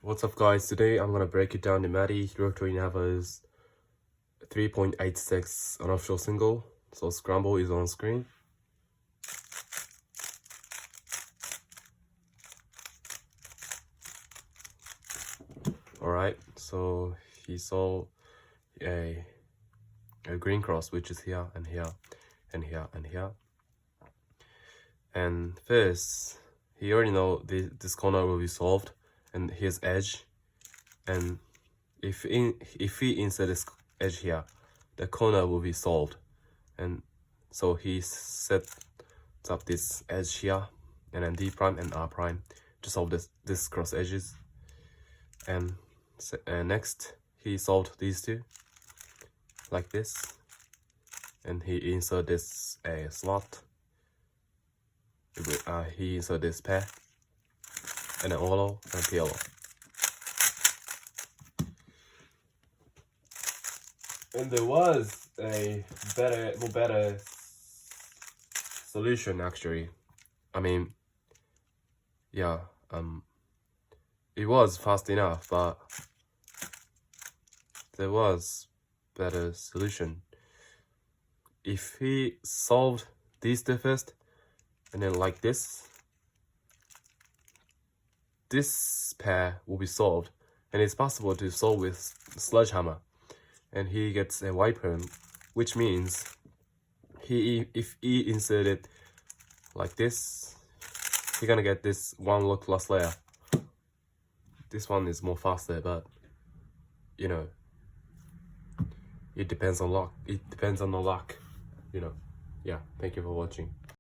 What's up guys, today I'm gonna break it down. The Matty rotary Nava is 3.86 unofficial single, so scramble is on screen. Alright, so he saw a green cross which is here and here and here and here. And first, he already know this corner will be solved and his edge, and if he insert this edge here, the corner will be solved. And so he sets up this edge here and then D prime and R prime to solve this cross edges. And next he solved these two like this, and he insert this slot. He insert this pair and then OLO and PLO. And there was a better solution actually. I mean, yeah, it was fast enough, but there was better solution. If he solved these two first, and then like this pair will be solved, and it's possible to solve with sledgehammer, and he gets a white perm, which means if he inserted like this, he's gonna get this one look plus layer. This one is more faster, but you know, it depends on luck. It depends on the luck, you know. Yeah, thank you for watching.